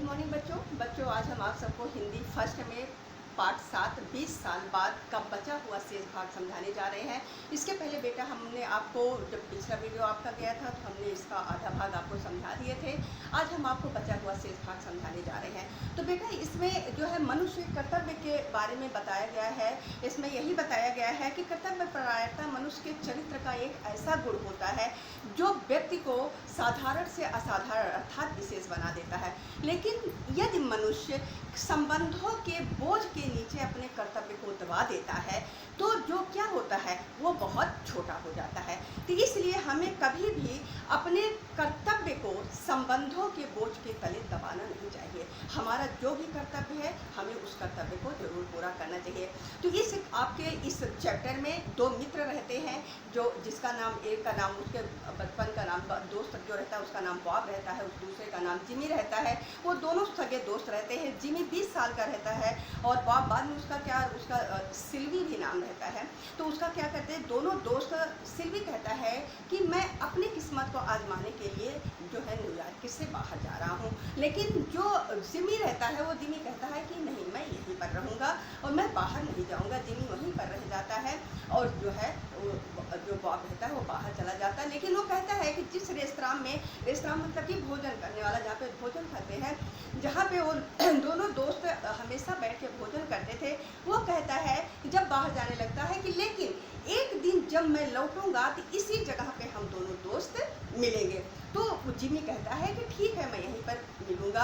Morning बच्चों आज हम आप सबको हिंदी फर्स्ट में पार्ट 7 20 साल बाद का बचा हुआ शेष भाग समझाने जा रहे हैं। इसके पहले बेटा हमने आपको जब पिछला वीडियो आपका गया था तो हमने इसका आधा भाग आपको समझा दिए थे। आज हम आपको बचा हुआ शेष भाग समझाने जा रहे हैं। तो बेटा इसमें जो है मनुष्य कर्तव्य के बारे में बताया गया है। इसमें यही बताया गया है कि कर्तव्यपरायणता मनुष्य के चरित्र का एक ऐसा गुण होता है जो व्यक्ति को साधारण से असाधारण अर्थात विशेष बना देता है। लेकिन यदि मनुष्य संबंधों के बोझ के नीचे अपने कर्तव्य को दबा देता है तो जो क्या होता है वो बहुत छोटा हो जाता है। तो इसलिए हमें कभी भी अपने कर्तव्य को संबंधों के बोझ के तले दबाना नहीं चाहिए। हमारा जो भी कर्तव्य है हमें उस कर्तव्य को जरूर पूरा करना चाहिए। तो आपके इस चैप्टर में दो मित्र रहते हैं, जो जिसका नाम एक का नाम उसके बचपन का नाम दोस्त जो रहता है उसका नाम बॉब रहता है, उस दूसरे का नाम जिमी रहता है। वो दोनों सगे दोस्त रहते हैं। जिमी 20 साल का रहता है और बॉब बाद में उसका सिल्वी भी नाम रहता है। तो उसका क्या करते हैं दोनों दोस्त। सिल्वी कहता है कि मैं अपनी किस्मत को आजमाने के लिए जो है न्यूयॉर्क से बाहर जा रहा हूँ। लेकिन जो जिमी रहता है वो जिमी कहता है कि नहीं, मैं यहीं पर रहूँगा और मैं बाहर नहीं जाऊँगा। जिमी वहीं पर रह जाता है और जो है जो बॉब रहता है वो बाहर चला जाता है। लेकिन वो कहता है कि जिस रेस्तरां मतलब कि भोजन करने वाला जहाँ पे भोजन खाते हैं, जहाँ पे वो दोनों दोस्त हमेशा बैठ के भोजन करते थे, वो कहता है कि जब बाहर जाने लगता है कि लेकिन एक दिन जब मैं लौटूंगा तो इसी जगह पे हम दोनों दोस्त मिलेंगे। तो जिमी कहता है कि ठीक है, मैं यहीं पर मिलूंगा।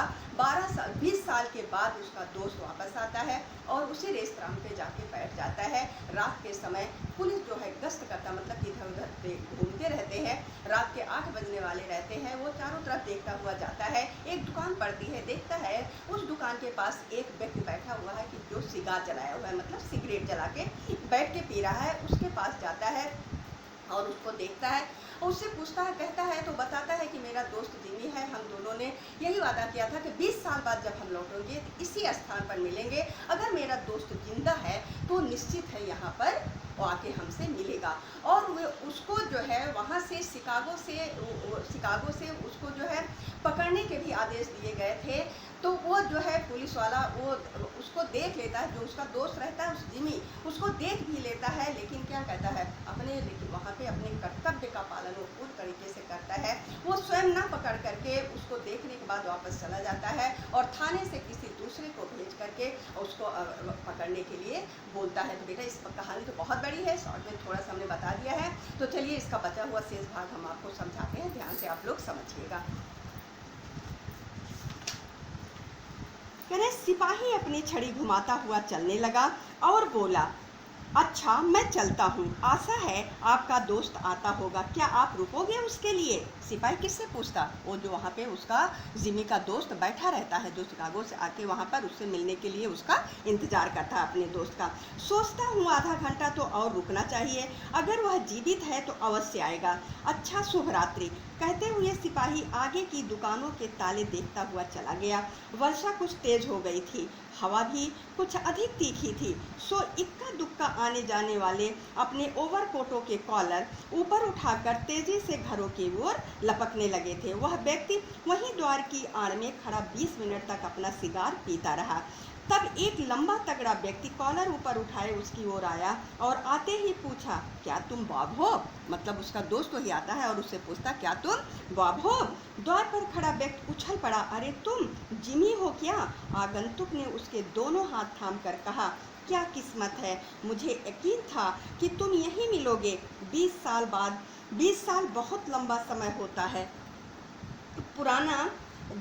20 साल के बाद उसका दोस्त वापस आता है और उसी रेस्तरां पे जाके बैठ जाता है। रात के समय पुलिस जो है गश्त करता, मतलब इधर उधर घूमते रहते हैं। रात के 8 बजने वाले रहते हैं। वो चारों तरफ देखता हुआ जाता है। एक दुकान पड़ती है, देखता है उस दुकान के पास एक व्यक्ति बैठा हुआ है कि जो सिगार जलाया हुआ है, मतलब सिगरेट जला के बैठ के पी रहा है। उसके पास जाता है और उसको देखता है और उससे पूछता है, कहता है तो बताता है कि मेरा दोस्त जिमी है, हम दोनों ने यही वादा किया था कि 20 साल बाद जब हम लौटेंगे तो इसी स्थान पर मिलेंगे। अगर मेरा दोस्त जिंदा है तो निश्चित है यहाँ पर वो आके हमसे मिलेगा। और वो उसको जो है वहाँ से शिकागो से उसको जो है पकड़ने के भी आदेश दिए गए थे। तो वो जो है पुलिस वाला वो उसको देख लेता है, जो उसका दोस्त रहता है उस जिमी उसको देख भी लेता है। लेकिन क्या कहता है लेकिन वहाँ पे अपने कर्तव्य का पालन वो पूरी तरीके से करता है। वो स्वयं ना पकड़ करके उसको देखने के बाद वापस चला जाता है और थाने से किसी दूसरे को भेज करके उसको पकड़ने के लिए बोलता है। तो बेटा इस कहानी तो बहुत बड़ी है, शॉर्ट में थोड़ा सा हमने बता दिया है। तो चलिए इसका बचा हुआ शेष भाग हम आपको समझाते हैं, ध्यान से आप लोग समझिएगा। सिपाही अपनी छड़ी घुमाता हुआ चलने लगा और बोला, अच्छा मैं चलता हूँ, आशा है आपका दोस्त आता होगा, क्या आप रुकोगे उसके लिए? सिपाही किससे पूछता? वो जो वहाँ पे उसका जिमी का दोस्त बैठा रहता है, जो शिकागो से आके वहाँ पर उससे मिलने के लिए उसका इंतजार करता है अपने दोस्त का। सोचता हूँ आधा घंटा तो और रुकना चाहिए, अगर वह जीवित है तो अवश्य आएगा। अच्छा शुभ रात्रि, कहते हुए सिपाही आगे की दुकानों के ताले देखता हुआ चला गया। वर्षा कुछ तेज हो गई थी, हवा भी कुछ अधिक तीखी थी। सो इक्का दुक्का आने जाने वाले अपने ओवरकोटों के कॉलर ऊपर उठाकर तेजी से घरों की ओर लपकने लगे थे। वह व्यक्ति वहीं द्वार की आड़ में खड़ा 20 मिनट तक अपना सिगार पीता रहा। तब एक लंबा तगड़ा व्यक्ति कॉलर ऊपर उठाए उसकी ओर आया और आते ही पूछा, क्या तुम बॉब हो? मतलब उसका दोस्त वही आता है और उससे पूछता, क्या तुम बॉब हो? द्वार पर खड़ा व्यक्ति उछल पड़ा, अरे तुम जिमी हो क्या? आगंतुक ने उसके दोनों हाथ थाम कर कहा, क्या किस्मत है, मुझे यकीन था कि तुम यहीं मिलोगे 20 साल बाद। 20 साल बहुत लंबा समय होता है। पुराना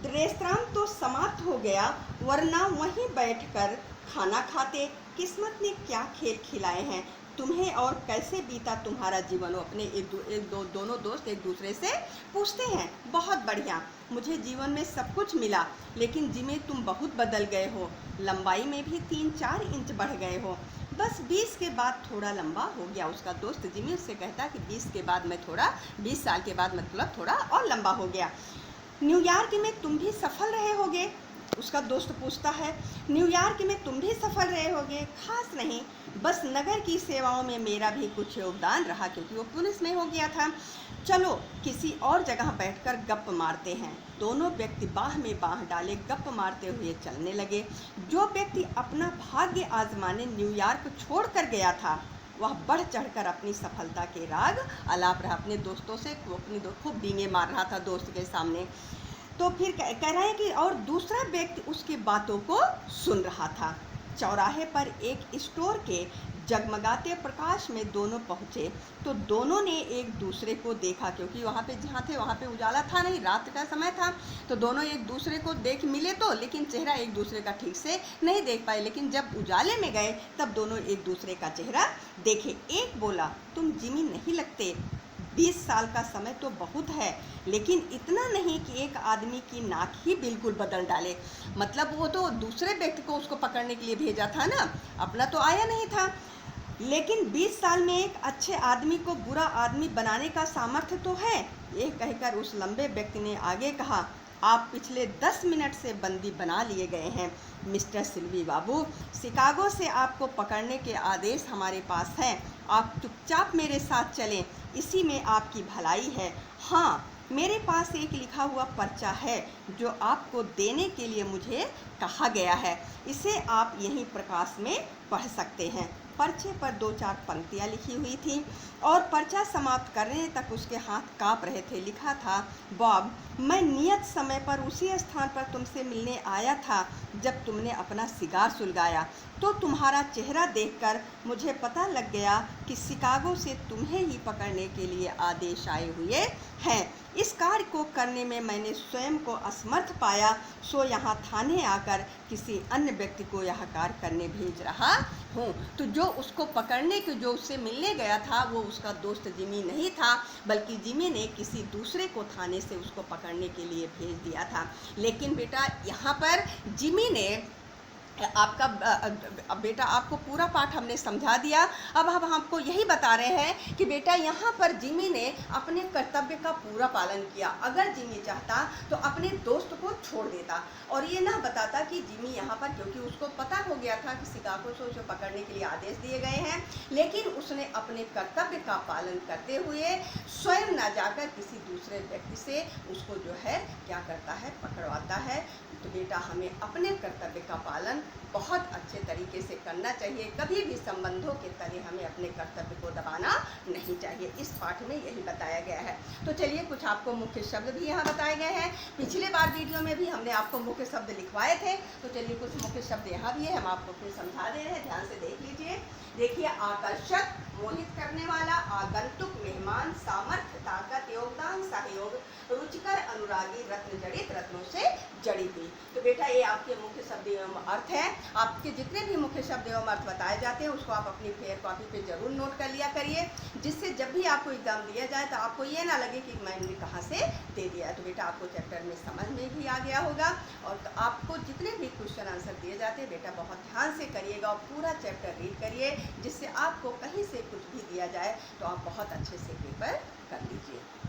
रेस्तरां तो समाप्त हो गया, वरना वहीं बैठकर खाना खाते। किस्मत ने क्या खेल खिलाए हैं तुम्हें और कैसे बीता तुम्हारा जीवन? अपने दोनों दोस्त एक दूसरे से पूछते हैं। बहुत बढ़िया, मुझे जीवन में सब कुछ मिला, लेकिन जिमी तुम बहुत बदल गए हो, लंबाई में भी 3-4 इंच बढ़ गए हो। बस 20 के बाद थोड़ा लंबा हो गया। उसका दोस्त जिमी उससे कहता कि 20 के बाद मैं थोड़ा 20 साल के बाद मतलब थोड़ा और लंबा हो गया। न्यूयॉर्क में तुम भी सफल रहे होगे, उसका दोस्त पूछता है, न्यूयॉर्क में तुम भी सफल रहे होगे? खास नहीं, बस नगर की सेवाओं में मेरा भी कुछ योगदान रहा, क्योंकि वो पुलिस में हो गया था। चलो किसी और जगह बैठकर गप्प मारते हैं। दोनों व्यक्ति बाह में बाह डाले गप्प मारते हुए चलने लगे। जो व्यक्ति अपना भाग्य आजमाने न्यूयॉर्क छोड़ कर गया था, वह बढ़ चढ़कर अपनी सफलता के राग आलाप रहा। अपने दोस्तों से खूब डींगे मार रहा था दोस्त के सामने। तो फिर कह रहा है कि और दूसरा व्यक्ति उसकी बातों को सुन रहा था। चौराहे पर एक स्टोर के जगमगाते प्रकाश में दोनों पहुँचे तो दोनों ने एक दूसरे को देखा, क्योंकि वहाँ पे जहाँ थे वहाँ पे उजाला था नहीं, रात का समय था। तो दोनों एक दूसरे को देख मिले तो, लेकिन चेहरा एक दूसरे का ठीक से नहीं देख पाए। लेकिन जब उजाले में गए तब दोनों एक दूसरे का चेहरा देखे। एक बोला, तुम जिमी नहीं लगते। 20 साल का समय तो बहुत है, लेकिन इतना नहीं कि एक आदमी की नाक ही बिल्कुल बदल डाले। मतलब वो तो दूसरे व्यक्ति को उसको पकड़ने के लिए भेजा था ना, अपना तो आया नहीं था। लेकिन 20 साल में एक अच्छे आदमी को बुरा आदमी बनाने का सामर्थ्य तो है। ये कहकर उस लंबे व्यक्ति ने आगे कहा, आप पिछले 10 मिनट से बंदी बना लिए गए हैं मिस्टर सिल्वी बाबू। शिकागो से आपको पकड़ने के आदेश हमारे पास हैं। आप चुपचाप मेरे साथ चलें, इसी में आपकी भलाई है। हाँ, मेरे पास एक लिखा हुआ पर्चा है जो आपको देने के लिए मुझे कहा गया है। इसे आप यहीं प्रकाश में पढ़ सकते हैं। पर्चे पर 2-4 पंक्तियाँ लिखी हुई थी और पर्चा समाप्त करने तक उसके हाथ काँप रहे थे। लिखा था, बॉब, मैं नियत समय पर उसी स्थान पर तुमसे मिलने आया था जब तुमने अपना सिगार सुलगाया। तो तुम्हारा चेहरा देखकर मुझे पता लग गया कि शिकागो से तुम्हें ही पकड़ने के लिए आदेश आए हुए हैं। इस कार्य को करने में मैंने स्वयं को असमर्थ पाया, सो यहाँ थाने आकर किसी अन्य व्यक्ति को यह कार्य करने भेज रहा हूँ। तो जो उसको पकड़ने के, जो उससे मिलने गया था, वो उसका दोस्त जिमी नहीं था, बल्कि जिमी ने किसी दूसरे को थाने से उसको पकड़ने के लिए भेज दिया था। लेकिन बेटा यहाँ पर जिमी ने बेटा आपको पूरा पाठ हमने समझा दिया। अब हम आपको यही बता रहे हैं कि बेटा यहाँ पर जिमी ने अपने कर्तव्य का पूरा पालन किया। अगर जिमी चाहता तो अपने दोस्त को छोड़ देता और ये ना बताता कि जिमी यहाँ पर, क्योंकि उसको पता हो गया था कि शिकागो से उसे पकड़ने के लिए आदेश दिए गए हैं, लेकिन उसने अपने कर्तव्य का पालन करते हुए स्वयं ना जाकर किसी दूसरे व्यक्ति से उसको जो है क्या करता है, पकड़वाता है। तो बेटा हमें अपने कर्तव्य का पालन बहुत अच्छे तरीके से करना चाहिए। कभी भी संबंधों के तले हमें अपने कर्तव्य को दबाना नहीं चाहिए। इस पाठ में यही बताया गया है। तो चलिए कुछ आपको मुख्य शब्द भी यहाँ बताए गए हैं। पिछले बार वीडियो में भी हमने आपको मुख्य शब्द लिखवाए थे, तो चलिए कुछ मुख्य शब्द यहाँ भी है, हम आपको फिर समझा दे रहे हैं, ध्यान से देख लीजिए। देखिए, आकर्षक, मोहित करने वाला, आगंतुक, मेहमान, सामर्थ्य, ताकत, योगदान, सहयोग, रुचिकर, अनुरागी, रत्न जड़ित, रत्नों से जड़ी हुई। तो बेटा ये आपके मुख्य शब्द एवं अर्थ है। आपके जितने भी मुख्य शब्द एवं अर्थ बताए जाते हैं उसको आप अपनी फेयर कॉपी पे जरूर नोट कर लिया करिए, जिससे जब भी आपको एग्जाम दिया जाए तो आपको ये ना लगे कि मैंने कहाँ से दे दिया। तो बेटा आपको चैप्टर में समझ में भी आ गया होगा। और तो आपको जितने भी क्वेश्चन आंसर दिए जाते हैं बेटा बहुत ध्यान से करिएगा और पूरा चैप्टर रीड करिए, जिससे आपको कहीं से कुछ भी दिया जाए तो आप बहुत अच्छे से पेपर कर लीजिए।